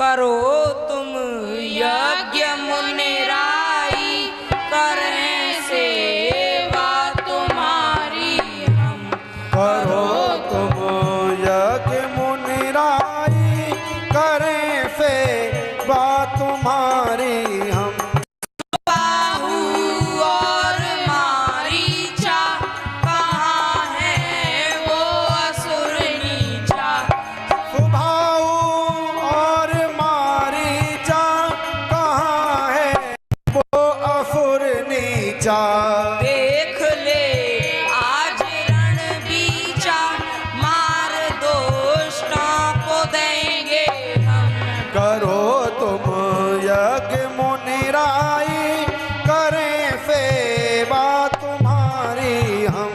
करो तुम यज्ञ मुनिराई, करें सेवा तुम्हारी हम। करो तुम यज्ञ मुनिराई, करें सेवा तुम्हारी हम। बाहु और मारीचा, कहाँ है वो असुर नीचा। सुबाहु और मारीचा, कहाँ है वो असुर नीचा। देख ले आज रण बीचा, मार दोष्टों को देंगे हम। करो तुम यज्ञ मुनिराई, करें सेवा तुम्हारी हम।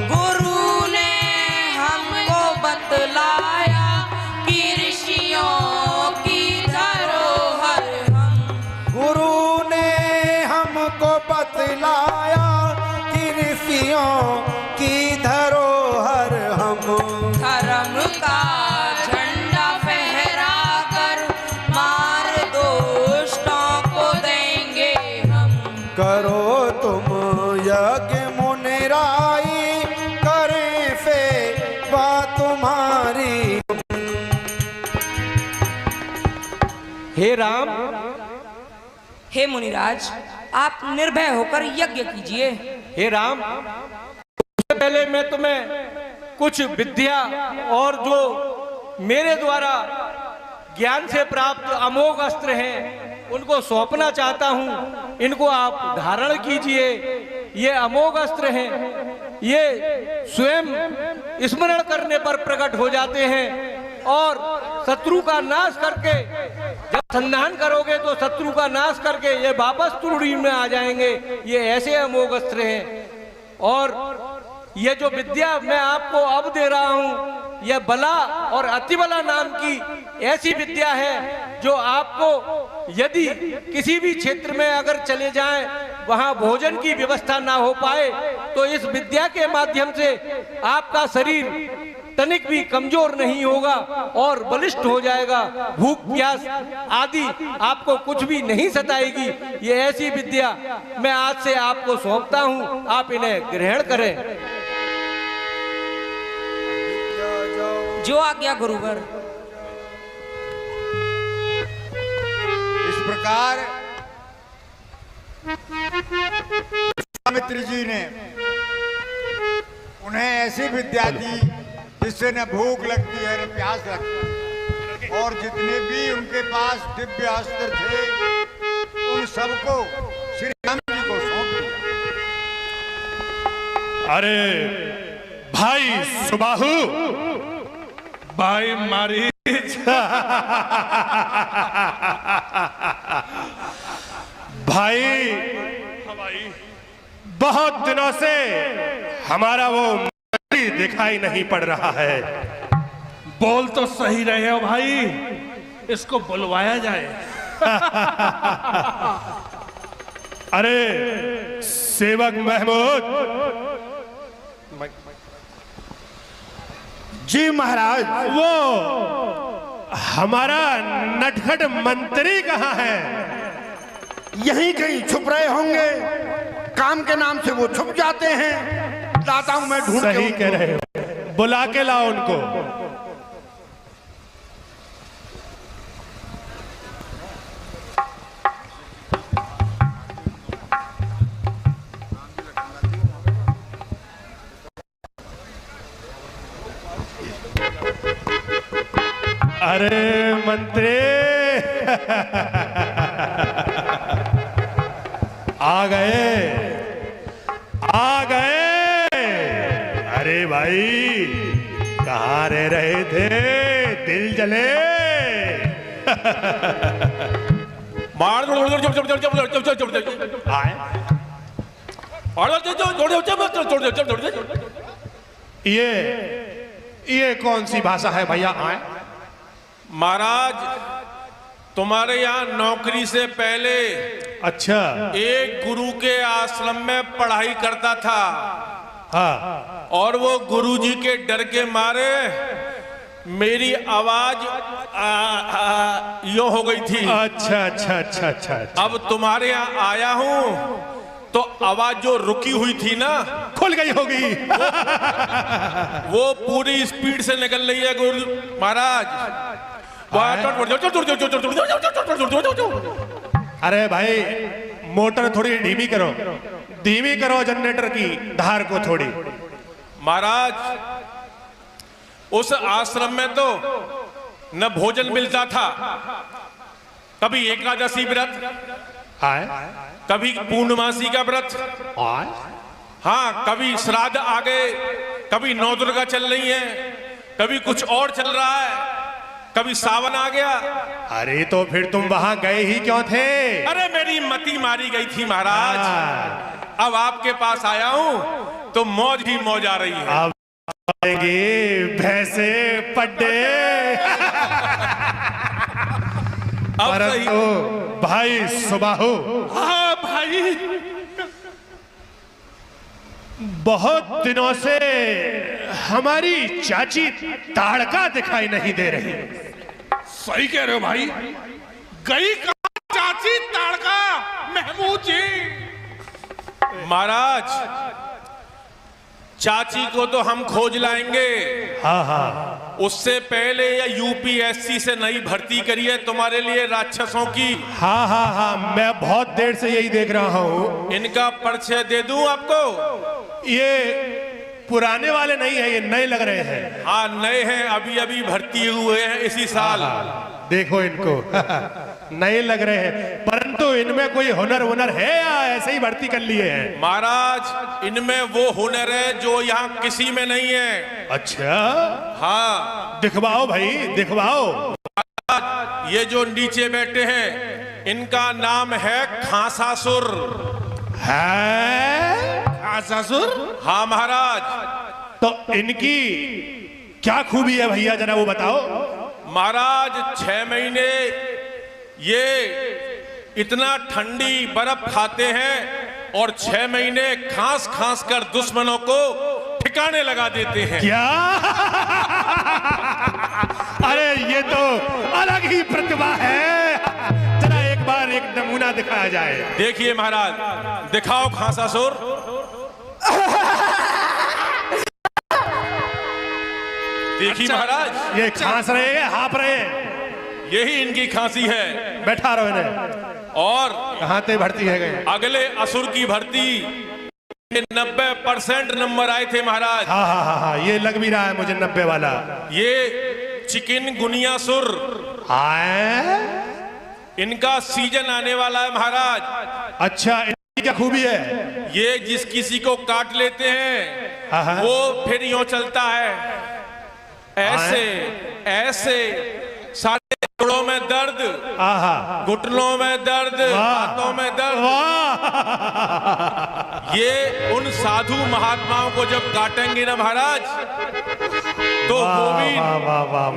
गुरु ने हमको बतलाया कि ऋषियों की धरोहर हम। गुरु ने हमको बतलाया कि ऋषियों की धरोहर हम। धर्म का झंडा फहरा कर, मार दोष्टों को देंगे हम। करो तुम यज्ञ मुनिराई, करें सेवा तुम्हारी। हे राम, हे मुनिराज, आप निर्भय होकर यज्ञ कीजिए। हे राम, उससे पहले मैं तुम्हें कुछ विद्या और जो मेरे द्वारा ज्ञान से प्राप्त अमोघ अस्त्र हैं उनको सौंपना चाहता हूं। इनको आप धारण कीजिए। ये अमोघ अस्त्र हैं, ये स्वयं स्मरण करने पर प्रकट हो जाते हैं और शत्रु का नाश करके जब संधान करोगे तो शत्रु का नाश करके ये वापस तुरड़ी में आ जाएंगे। ये ऐसे अमोघ अस्त्र हैं। और ये जो विद्या मैं आपको अब दे रहा हूं, यह बला और अतिबला नाम की ऐसी विद्या है जो आपको यदि किसी भी क्षेत्र में अगर चले जाएं, वहां भोजन की व्यवस्था ना हो पाए, तो इस विद्या के माध्यम से आपका शरीर तनिक भी कमजोर नहीं होगा और बलिष्ठ हो जाएगा। भूख प्यास आदि आपको कुछ भी नहीं सताएगी। ये ऐसी विद्या मैं आज से आपको सौंपता हूं, आप इन्हें ग्रहण करें। जो आज्ञा गुरुवर। इस प्रकार विश्वामित्र जी ने उन्हें ऐसी विद्या दी जिससे न भूख लगती है न प्यास लगती है। और जितने भी उनके पास दिव्य अस्त्र थे उन सबको श्री राम जी को सौंप दिया। अरे भाई सुबाहु, भाई मारीच, भाई बहुत दिनों से हमारा वो मंत्री दिखाई नहीं पड़ रहा है। बोल तो सही रहे हो भाई, इसको बुलवाया जाए। अरे सेवक महमूद जी महाराज। वो हमारा नटखट मंत्री कहाँ है? यहीं कहीं छुप रहे होंगे, काम के नाम से वो छुप जाते हैं। लाता हूं मैं ढूंढ के। सही कह रहे हो, बुला के लाओ उनको। अरे मंत्री आ गए। अरे भाई कहाँ रह रहे थे? दिल जले। ये कौन सी भाषा है भैया? आए महाराज, तुम्हारे यहाँ नौकरी से पहले अच्छा एक गुरु के आश्रम में पढ़ाई करता था। हाँ। और वो गुरुजी के डर के मारे मेरी आवाज यो हो गई थी। अच्छा अच्छा अच्छा अच्छा अच्छा। अब तुम्हारे यहाँ आया हूं तो आवाज जो रुकी हुई थी ना, खुल गई होगी। वो पूरी स्पीड से निकल रही है गुरु महाराज। अरे भाई मोटर थोड़ी धीमी करो जनरेटर की धार को थोड़ी। महाराज उस आश्रम में तो न भोजन मिलता था, कभी एकादशी व्रत, कभी पूर्णमासी का व्रत, हाँ कभी श्राद्ध आ गए, कभी नौ दुर्गा चल रही है, कभी कुछ और चल रहा है, कभी सावन आ गया। अरे तो फिर तुम वहां गए ही क्यों थे? अरे मेरी मती मारी गई थी महाराज। अब आपके पास आया हूं तो मौज ही मौज आ रही है। अब आएंगे भैंसे पड्डे। परंतु भाई सुबाहु, हाँ भाई, बहुत दिनों से हमारी चाची ताड़का दिखाई नहीं दे रही। सही कह रहे हो भाई। गई कहां चाची ताड़का महमूद जी? महाराज चाची को तो हम खोज लाएंगे। हाँ हाँ। उससे पहले या यूपीएससी से नई भर्ती करी है तुम्हारे लिए राक्षसों की। हाँ हाँ हाँ, मैं बहुत देर से यही देख रहा हूँ। इनका परिचय दे दूं आपको? ये पुराने वाले नहीं है, ये नए लग रहे हैं। हाँ नए हैं, अभी अभी भर्ती हुए हैं इसी साल। देखो इनको नए लग रहे हैं, परंतु इनमें कोई हुनर है या ऐसे ही भर्ती कर लिए हैं? महाराज इनमें वो हुनर है जो यहाँ किसी में नहीं है। अच्छा हाँ दिखवाओ भाई दिखवाओ। ये जो नीचे बैठे हैं इनका नाम है खांसासुर। है खांसासुर? हाँ महाराज। तो इनकी क्या खूबी है भैया, जरा वो बताओ। महाराज 6 महीने ये इतना ठंडी बर्फ खाते हैं और 6 महीने खांस खांस कर दुश्मनों को ठिकाने लगा देते हैं। क्या? अरे ये तो अलग ही प्रतिभा है। जरा एक बार एक नमूना दिखाया जाए। देखिए महाराज, दिखाओ खांसासुर। देखिए महाराज, ये खांस रहे हैं, हाँप रहे हैं। यही इनकी खांसी है। बैठा रहो इन्हें। और कहाँ ते भर्ती है गए? अगले असुर की भर्ती 90% नंबर आए थे महाराज। हाँ हाँ हाँ हाँ, ये लग भी रहा है मुझे 90 वाला। ये चिकन गुनियासुर, आए इनका सीजन आने वाला है महाराज। अच्छा, इनकी क्या खूबी है? ये जिस किसी को काट लेते हाँ, हाँ। हैं वो फिर यूं चलता है ऐसे ऐसे, सारे जोड़ों में दर्द, आहा, घुटनों में दर्द, हाथों में दर्द। ये उन साधु महात्माओं को जब काटेंगे ना महाराज तो वो भी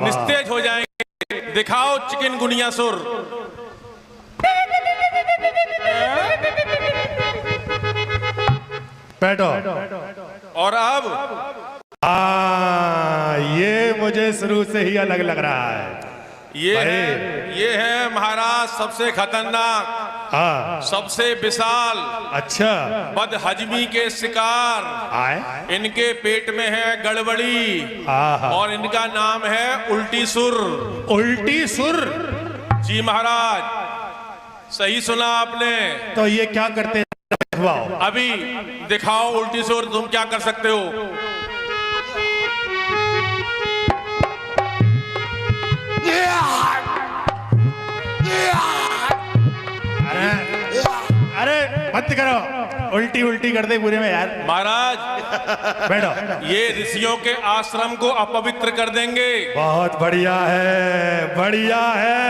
निस्तेज हो जाएंगे। दिखाओ चिकन गुनियासुर। बैठो। और अब ये मुझे शुरू से ही अलग लग रहा है। ये है महाराज सबसे खतरनाक, हाँ सबसे विशाल, अच्छा, बदहजमी के शिकार। आए इनके पेट में है गड़बड़ी आहा। और इनका नाम है उल्टी सुर। उल्टी सुर? जी महाराज, सही सुना आपने। तो ये क्या करते हैं? दिखवाओ। अभी दिखाओ उल्टी सुर, तुम क्या कर सकते हो? अरे बंद करो, उल्टी उल्टी कर दे पूरे में यार। महाराज बैठो। ये ऋषियों के आश्रम को अपवित्र कर देंगे। बहुत बढ़िया है, बढ़िया है।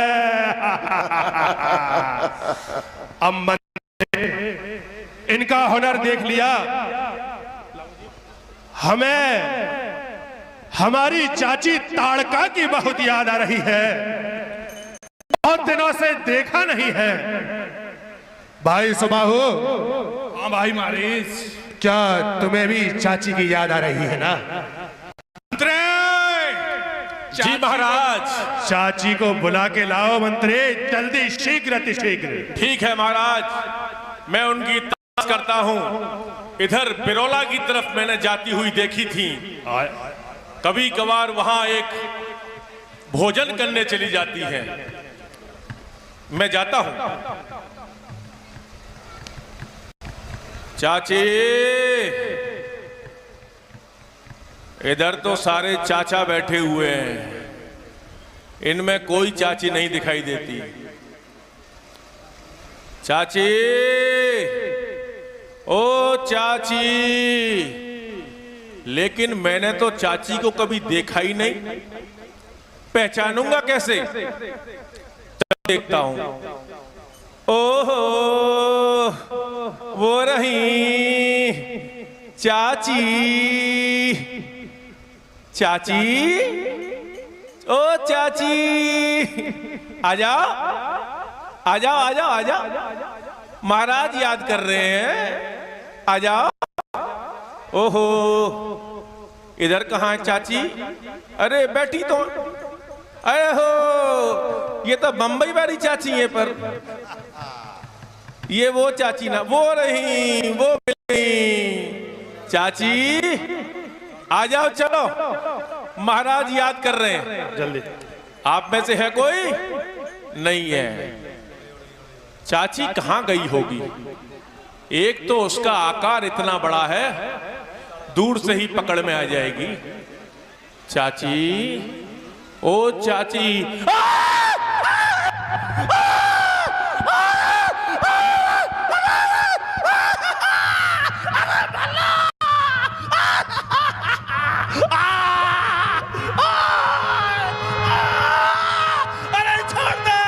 अब इनका हुनर देख लिया। हमें हमारी चाची ताड़का की बहुत याद आ रही है, बहुत दिनों से देखा नहीं है। भाई सुबाहु। हाँ भाई मारिस। क्या तुम्हें भी चाची की याद आ रही है ना? जी महाराज। चाची को बुला के लाओ मंत्री, जल्दी, शीघ्र अतिशीघ्र। ठीक है महाराज, मैं उनकी तलाश करता हूँ। इधर बिरौला की तरफ मैंने जाती हुई देखी थी, कभी कभार वहां एक भोजन करने चली जाती है। मैं जाता हूं। चाची, इधर तो सारे चाचा बैठे हुए हैं, इनमें कोई चाची नहीं दिखाई देती। चाची, ओ चाची, लेकिन मैंने तो चाची को कभी देखा ही नहीं, पहचानूंगा कैसे? देखता हूं। ओहो, वो रही चाची। चाची, ओ चाची, आ जाओ आ जाओ आ जाओ आ जाओ, महाराज याद कर रहे हैं, आ जाओ। ओहो, इधर कहाँ है चाची? अरे बैठी तो, अरे हो, ये तो बंबई वाली चाची है, पर ये वो चाची ना, वो रही, वो मिली। चाची आ जाओ, चलो, महाराज याद कर रहे हैं, जल्दी। आप में से है कोई? नहीं है। चाची कहां गई होगी? एक तो उसका आकार इतना बड़ा है, दूर से ही पकड़ में आ जाएगी। चाची, ओ चाची, अरे छोड़ दे।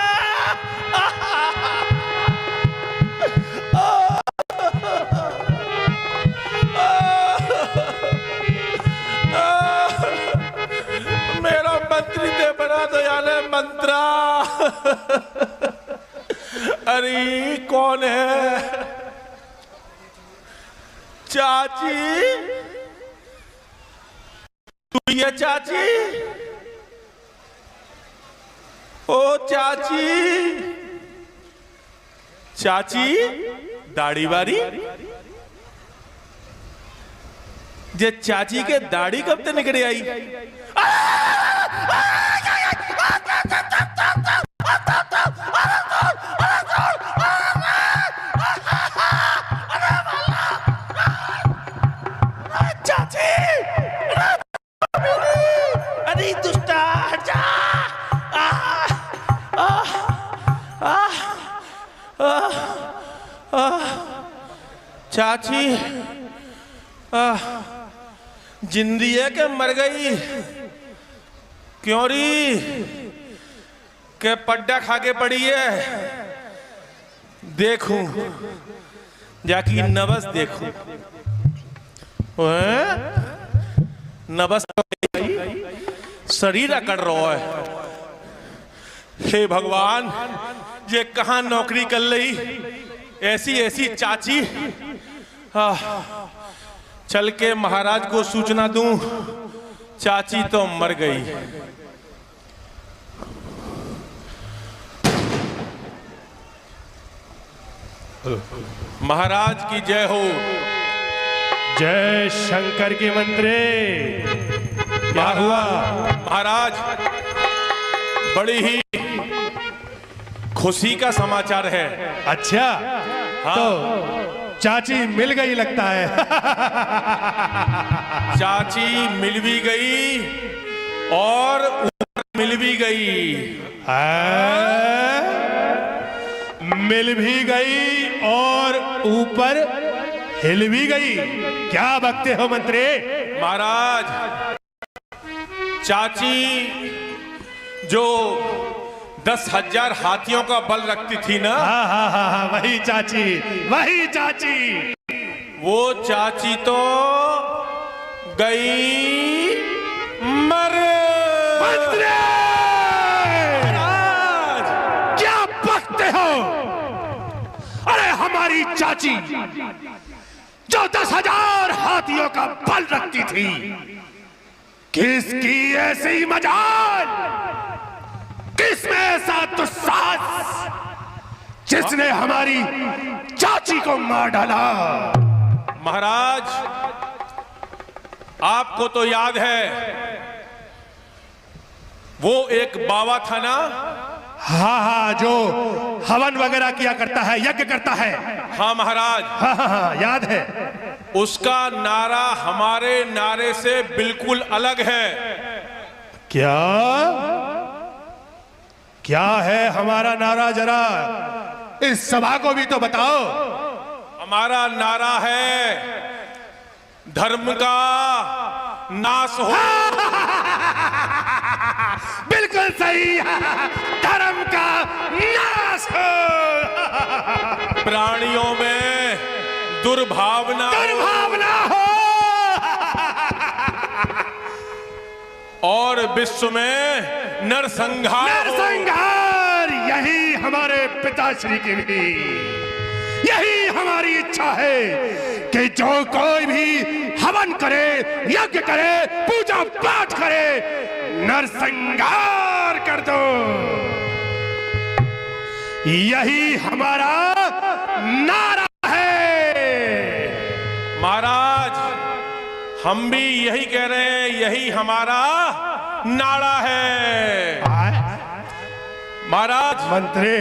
मेरा मंत्री दे बना दयाल है मंत्रा। अरे कौन है? चाची, तू ये चाची? ओ चाची, चाची दाढ़ी वाली? जे चाची के दाढ़ी कब तक निकल आई? चाची, अरे दुष्टा, हट जा। चाची जिंदी है कि मर गई? क्यों री के पड्डा खा के पड़ी है? देखूं, जाकी नबस देखूं। नबस शरीर अकड़ रहा है। हे भगवान, ये कहां नौकरी कर रही? ऐसी ऐसी चाची। चल के महाराज को सूचना दूं, चाची तो मर गई। महाराज की जय हो। जय शंकर की मंत्री। क्या हुआ महाराज? बड़ी ही खुशी का समाचार है। अच्छा, हाँ। तो चाची मिल गई लगता है। चाची मिल भी गई और ऊपर मिल भी गई। मिल भी गई और ऊपर हिल भी गई। क्या बकते हो मंत्री? महाराज, चाची जो 10,000 हाथियों का बल रखती थी ना, हाँ हाँ हाँ हाँ, वही चाची, वही चाची। वो चाची तो गई मर। मंत्री! महाराज, क्या बकते हो? अरे हमारी चाची जो 10,000 हाथियों का बल रखती थी, किसकी ऐसी मजाल, किसमें ऐसा दुस्साहस जिसने हमारी चाची को मार डाला? महाराज, आपको तो याद है वो एक बाबा था ना? हाँ हाँ, जो हवन वगैरह किया करता है, यज्ञ करता है। हाँ महाराज। हाँ हाँ हाँ, याद है। उसका नारा हमारे नारे से बिल्कुल अलग है। क्या क्या है हमारा नारा? जरा इस सभा को भी तो बताओ। हमारा नारा है धर्म का नाश हो। बिल्कुल सही, धर्म का नाश हो। प्राणियों में दुर्भावना हो और विश्व में नरसंहार हो। यही हमारे पिताश्री की भी, यही हमारी इच्छा है कि जो कोई भी हवन करे, यज्ञ करे, पूजा पाठ करे, नरसंहार कर दो। यही हमारा नारा है। महाराज, हम भी यही कह रहे हैं, यही हमारा नारा है। महाराज, मंत्री,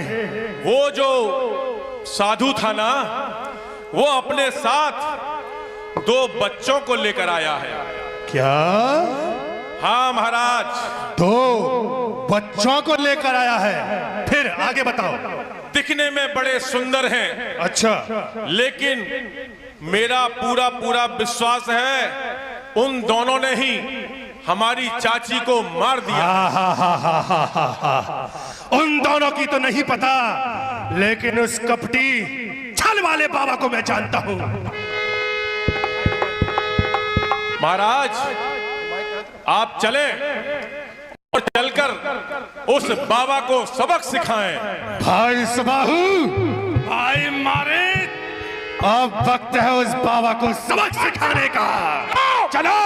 वो जो साधु था ना, वो अपने साथ 2 बच्चों को लेकर आया है। क्या? हाँ महाराज, 2 बच्चों को लेकर आया है? फिर आगे बताओ। दिखने में बड़े सुंदर हैं। अच्छा। लेकिन मेरा पूरा पूरा विश्वास है उन दोनों ने ही हमारी चाची को मार दिया। उन दोनों की तो नहीं पता, लेकिन उस कपटी छल वाले बाबा को मैं जानता हूं। महाराज, आप चले और चलकर उस बाबा को सबक सिखाएं। भाई सुबाहु, भाई मारे, अब वक्त है उस बाबा को सबक सिखाने का। चलो।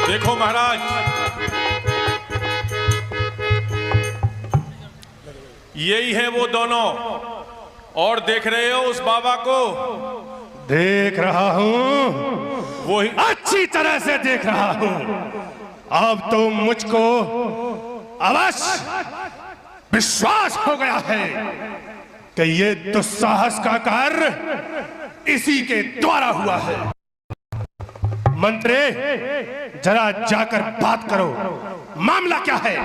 देखो महाराज, यही है वो दोनों, और देख रहे हो उस बाबा को? देख रहा हूं, वही अच्छी तरह से देख रहा हूं। अब तो मुझको अवश्य विश्वास हो गया है कि ये दुस्साहस का कार्य इसी के द्वारा हुआ है। मंत्री, जरा जाकर बात करो, मामला क्या है?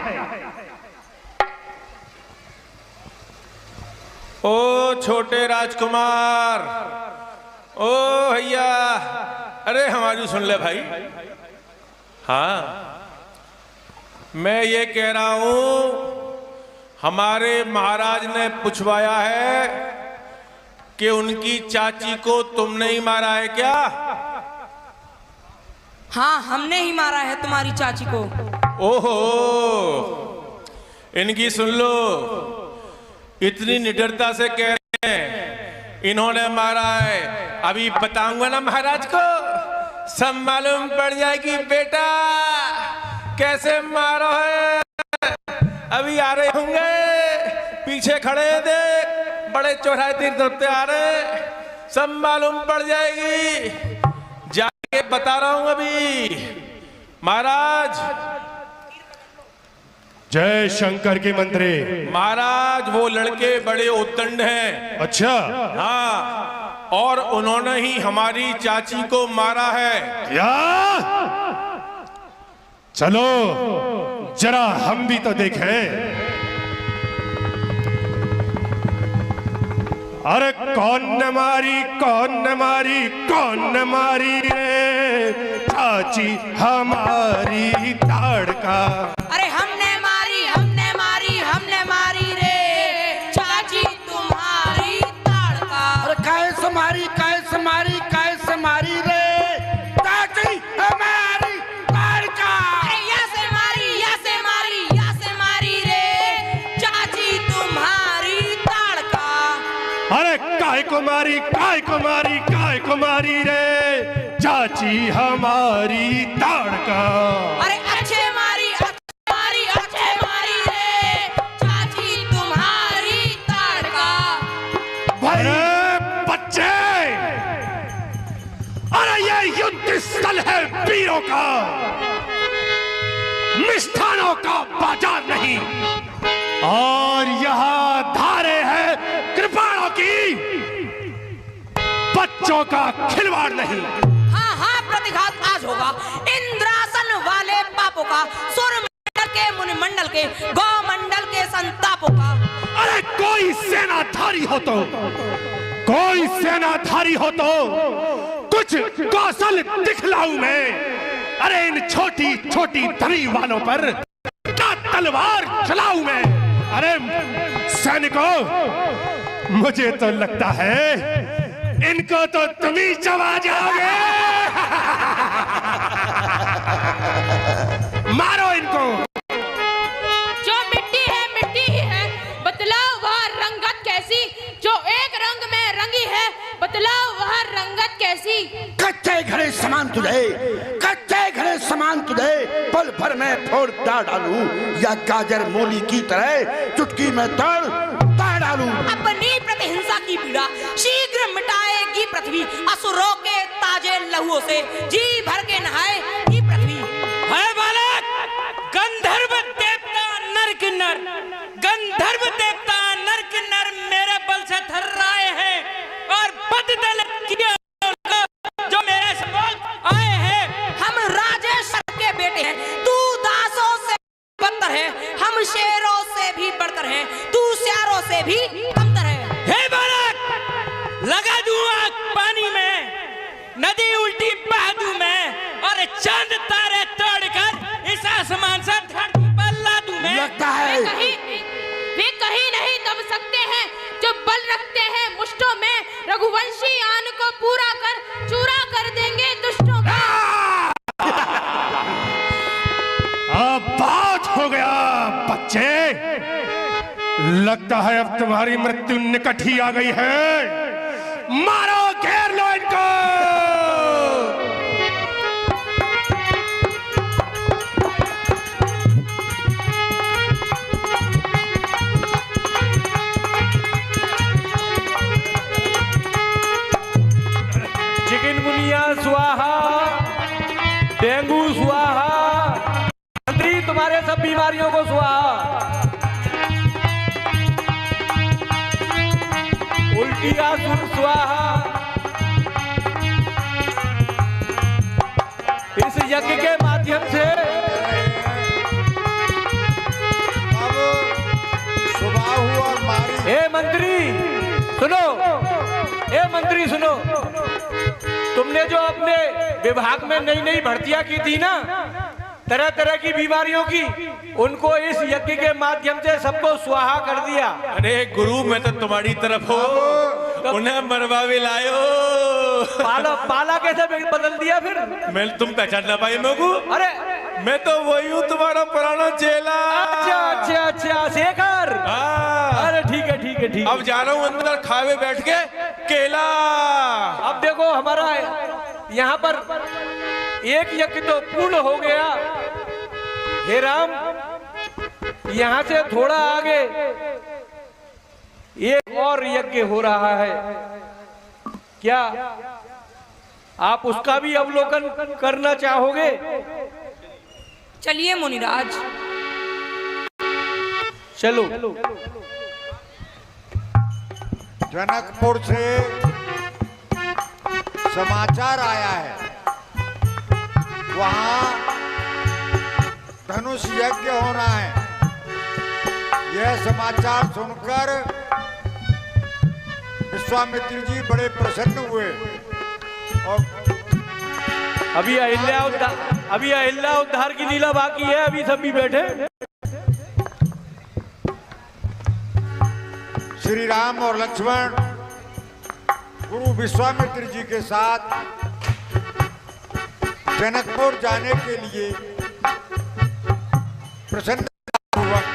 ओ छोटे राजकुमार, ओ भैया, अरे हमारी सुन ले भाई। हाँ, मैं ये कह रहा हूं, हमारे महाराज ने पूछवाया है कि उनकी चाची को तुमने ही मारा है क्या? हाँ, हमने ही मारा है तुम्हारी चाची को। ओहो, इनकी सुन लो, इतनी निडरता से कह रहे हैं इन्होंने मारा है। अभी बताऊंगा ना महाराज को, सब मालूम पड़ जाएगी बेटा कैसे मारो है। अभी आ रहे होंगे, पीछे खड़े देख, बड़े चौराहे तीर धरते आ रहे, सब मालूम पड़ जाएगी। जाके बता रहा हूं अभी। महाराज, जय शंकर के मंत्री। महाराज, वो लड़के बड़े उद्दंड हैं। अच्छा। हाँ, और उन्होंने ही हमारी चाची को मारा है। क्या? चलो जरा हम भी तो देखें। अरे कौन न मारी, कौन न मारी, कौन न मारी रे चाची हमारी ताड़का। अरे हमने मारी, हमने मारी, हमने मारी रे चाची तुम्हारी ताड़का। अरे कैसे मारी, कैसे मारी, कैसे मारी रे चाची हमारी ताड़का। अरे या से मारी, या से मारी, या से मारी रे चाची तुम्हारी ताड़का। अरे काय को मारी, काय को मारी, काय को मारी रे चाची हमारी ताड़का। अरे अच्छे मारी, अच्छे मारी, अच्छे मारी रे चाची तुम्हारी ताड़का। अरे बच्चे, अरे ये युद्ध स्थल है वीरों का, मिष्ठानों का बाजार नहीं। और यहाँ धारे हैं कृपाणों की, बच्चों का खिलवाड़ नहीं। हाँ हाँ प्रतिघात आज होगा इंद्रासन वाले पापों का, सूर्यमंडल के, मुनिमंडल के, गौमंडल के संतापों का। अरे कोई सेनाधारी हो तो, कोई सेनाधारी हो तो कुछ कौशल दिखलाऊं मैं। अरे इन छोटी छोटी धरी वालों पर क्या तलवार चलाऊं मैं। अरे सैनिकों, मुझे तो लगता है इनको तो तुम ही चबा जाओगे। मारो इनको। जो मिट्टी है मिट्टी ही है, बतलाओ वह रंगत कैसी। जो एक रंग में रंगी है, बतलाओ वह रंगत कैसी। कच्चे घड़े समान तुझे, कच्चे घड़े समान तुझे पल भर में फोड़ डालूं, या गाजर मूली की तरह चुटकी में तोड़ डालूं। अपनी प्रतिहिंसा की पीड़ा शीघ्र मिटाएगी पृथ्वी, असुरों के ताजे लहुओं से जी भर के नहाएगी पृथ्वी। है बालक, गंधर्व देवता नर किन्नर, गंधर्व देवता नर किन्नर मेरे बल से थर्राए हैं और बददल किए जो मेरे समक्ष आए हैं। हम राजेश्वर के बेटे हैं, तू दासों से बदतर है, हम शेरों से भी बढ़कर हैं, तू स्यारों से भी कमतर है। हे बालक, लगा दूं आग पानी में, नदी उल्टी बहा दूं मैं, और चांद तारे तोड़कर इस आसमान से धरती पर ला दूं मैं। लगता है वे कहीं नहीं दब सकते हैं जो बल रखते हैं मुष्टों में। रघुवंशी आन को पूरा कर चूरा कर देंगे दुष्टों का। अब बात हो गया बच्चे, लगता है अब तुम्हारी मृत्यु निकट ही आ गई है। मारो, घेर लो इनको। चिकनगुनिया स्वाहा, डेंगू स्वाहा, मंत्री तुम्हारे सब बीमारियों को स्वाहा। उल्टिया स्वाहा। इस यज्ञ के माध्यम से अब सुबाहु और मारी। ए मंत्री सुनो, ए मंत्री सुनो, तुमने जो अपने विभाग में नई नई भर्तियां की थी ना, तरह तरह की बीमारियों की, उनको इस यज्ञ के माध्यम से सबको स्वाहा कर दिया। अरे गुरु, मैं तो तुम्हारी तरफ हो, उन्हें मरवा भी लायो। पाला पाला कैसे बदल दिया फिर? मैं तुम पहचान ना पाई मेरे को? अरे मैं तो वही हूँ, तुम्हारा पुराना चेला। अच्छा अच्छा अच्छा, शेखर। हाँ। अरे ठीक है ठीक है ठीक है। अब जा रहा हूँ अंदर खावे बैठ के केला। अब देखो हमारा यहाँ पर एक यज्ञ तो पूर्ण हो गया। हे राम, यहाँ से थोड़ा आगे एक और यज्ञ हो रहा है, क्या आप उसका भी अवलोकन करना चाहोगे? चलिए मुनिराज। चलो। जनकपुर से समाचार आया है, वहां धनुष यज्ञ होना है। यह समाचार सुनकर विश्वामित्र जी बड़े प्रसन्न हुए और अभी अहिल्या उद्धार की लीला बाकी है, अभी सभी बैठे। श्री राम और लक्ष्मण गुरु विश्वामित्र जी के साथ जनकपुर जाने के लिए प्रसन्नतापूर्वक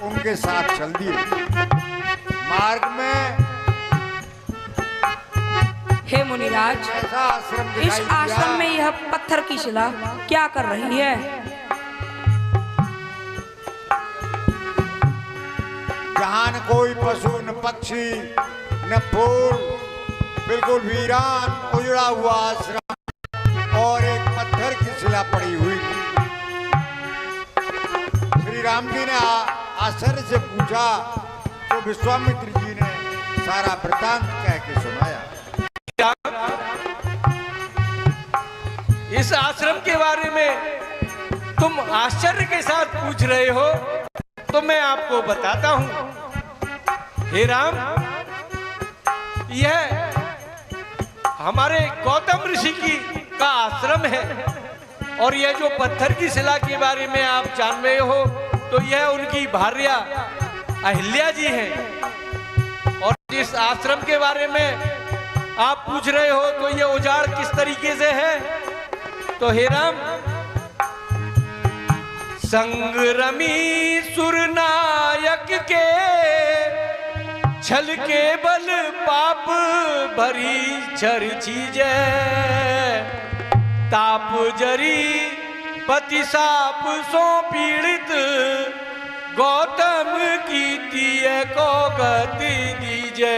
उनके साथ चल दिए। मार्ग में हे मुनिराज, ऐसा आश्रम इस दिखाई दिया आश्रम में यह पत्थर की शिला क्या कर रही है? जहां न कोई पशु न पक्षी न फूल, बिल्कुल वीरान उजड़ा हुआ आश्रम और एक पत्थर की शिला पड़ी हुई थी। श्री राम जी ने आश्चर्य से पूछा तो विश्वामित्र जी ने सारा वृतांत कह के सुनाया। इस आश्रम के बारे में तुम आश्चर्य के साथ पूछ रहे हो तो मैं आपको बताता हूं। हे राम, यह हमारे गौतम ऋषि का आश्रम है और यह जो पत्थर की शिला के बारे में आप जान रहे हो तो यह उनकी भार्या अहिल्या जी हैं। और जिस आश्रम के बारे में आप पूछ रहे हो तो यह उजाड़ किस तरीके से है, तो हे राम, संग्रमी सुरनायक के छल के बल पाप भरी छर चीजे, ताप जरी पति साप सो पीड़ित, गौतम कीर्ति को गति दीजे।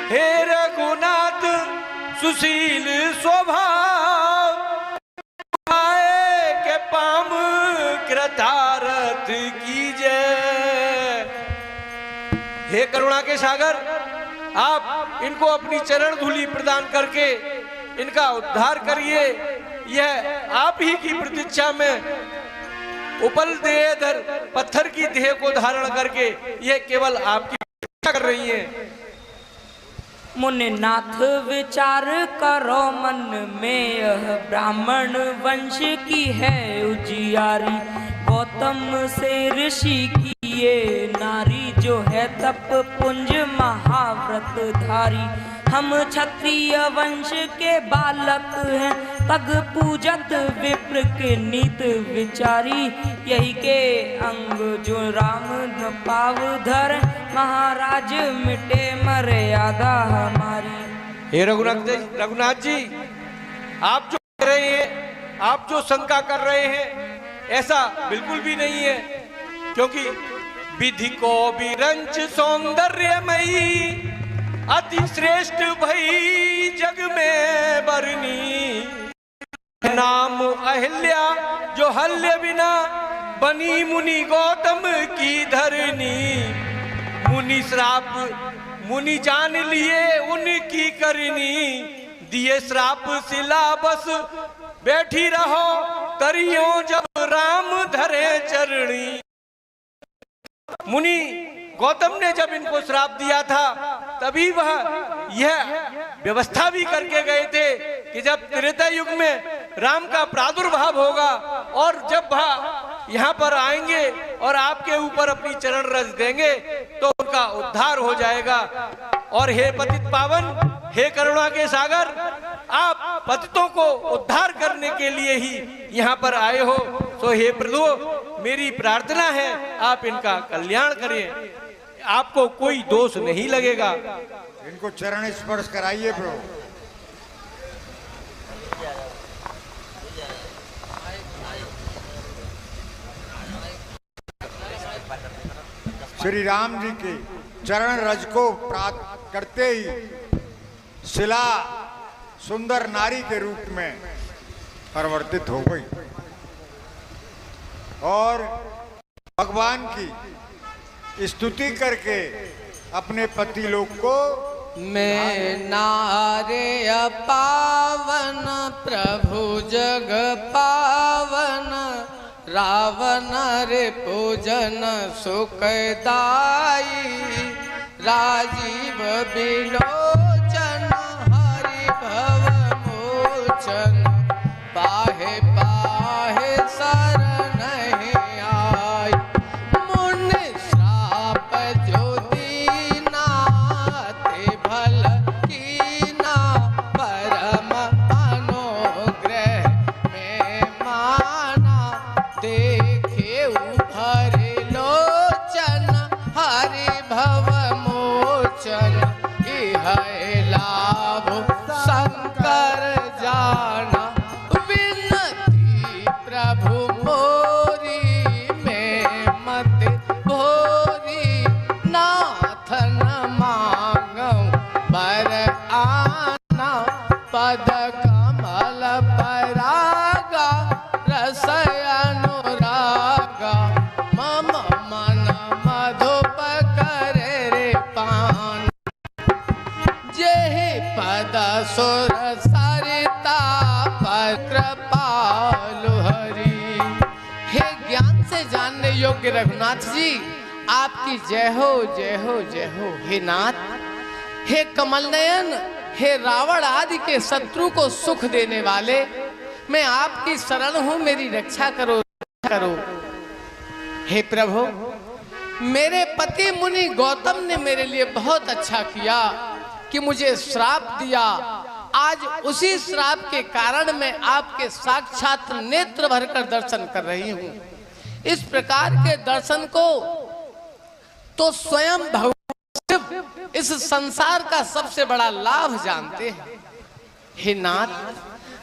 हे रघुनाथ सुशील स्वभाव, आए के पाम कृतारथ कीजे। हे करुणा के सागर, आप इनको अपनी चरण धूलि प्रदान करके इनका उद्धार करिए। यह आप ही की प्रतीक्षा में उपल देहधर पत्थर की देह को धारण करके यह केवल आपकी प्रतीक्षा कर रही है। मुनिनाथ विचार करो मन में, यह ब्राह्मण वंश की है उजियारी। गौतम से ऋषि की ये नारी, जो है तप पुंज महाव्रत धारी। हम क्षत्रिय वंश के बालक हैं, पग पूजत विप्र के नीत विचारी। यही के अंग जो राम न पाव धर, महाराज मिटे मर्यादा हमारी। हे रघुनाथ जी, आप जो कह रहे हैं, आप जो शंका कर रहे हैं, ऐसा बिल्कुल भी नहीं है, क्योंकि विधि को भी रंच सौंदर्यमयी, अति श्रेष्ठ भई जग में बरनी। नाम अहिल्या जो हल्य बिना, बनी मुनि गौतम की धरनी। मुनि श्राप मुनि जान लिए उनकी करनी, दिए श्राप शिला बस बैठी रहो, करियो जब राम धरे चरणी। मुनि गौतम ने जब इनको श्राप दिया था तभी वह यह व्यवस्था भी करके गए थे कि जब त्रेता युग में राम का प्रादुर्भाव होगा और जब वह यहाँ पर आएंगे और आपके ऊपर अपनी चरण रज देंगे तो उनका उद्धार हो जाएगा। और हे पतित पावन, हे करुणा के सागर, आप पतितों को उद्धार करने के लिए ही यहाँ पर आए हो। तो हे प्रभु, मेरी प्रार्थना है आप इनका कल्याण करें, आपको कोई दोष नहीं लगेगा। इनको चरण स्पर्श कराइए प्रभु। श्री राम जी के चरण रज को प्राप्त करते ही शिला सुंदर नारी के रूप में परिवर्तित हो गई और भगवान की स्तुति करके अपने पति लोग को मैं नारे पावन प्रभु जग पावन, रावण रे पूजन सुखदाई, राजीव बिलोचन हरि भव मोचन पाहे पाहे शरण आई मुनि श्राप जो दीना ते भल कीना परम अनुग्रह में माना देखे भरे लोचन हरि भव मोचन इह लाभ शंकर जाना विनती प्रभु मोरी में मत भोरी नाथन मांगो बर आना पद कमल परागा रस अनुरागा मम मन मधुप करे रे पान जेहि पद सुर सरिता पर कृपालु हरि। हे ज्ञान से जानने योग्य रघुनाथ जी, आपकी जय हो जय हो जय हो। हे नाथ, हे कमल नयन, हे रावण आदि के शत्रु को सुख देने वाले, मैं आपकी शरण हूं, मेरी रक्षा करो करो। हे प्रभु, मेरे पति मुनि गौतम ने मेरे लिए बहुत अच्छा किया कि मुझे श्राप दिया। आज उसी श्राप के कारण मैं आपके साक्षात नेत्र भरकर दर्शन कर रही हूं। इस प्रकार के दर्शन को तो स्वयं भगवान शिव इस संसार का सबसे बड़ा लाभ जानते हैं। हे नाथ,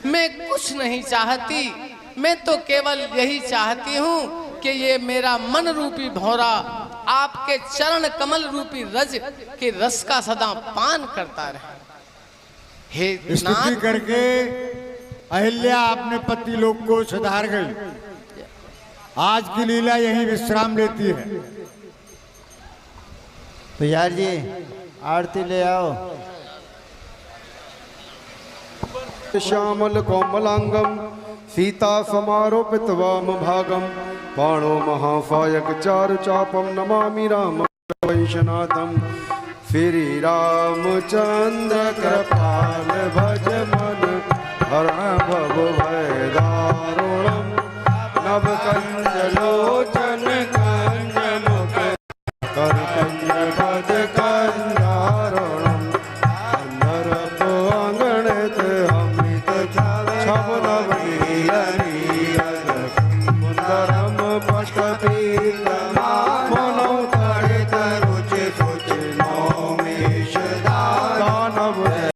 मैं कुछ नहीं चाहती, मैं तो केवल यही चाहती हूँ कि ये मेरा मन रूपी भौरा आपके चरण कमल रूपी रज के रस का सदा पान करता रहे। हे स्तुति नाथ, करके अहिल्या अपने पति लोग को सुधार गई। आज की लीला यही विश्राम लेती है। तो यार जी आरती ले आओ। श्यामल कोमलांगम सीता समारोपित वाम भागम पाणो महाफायक चारु चापम नमामि राम वैश्यनाथम श्री रामचंद्र कृपा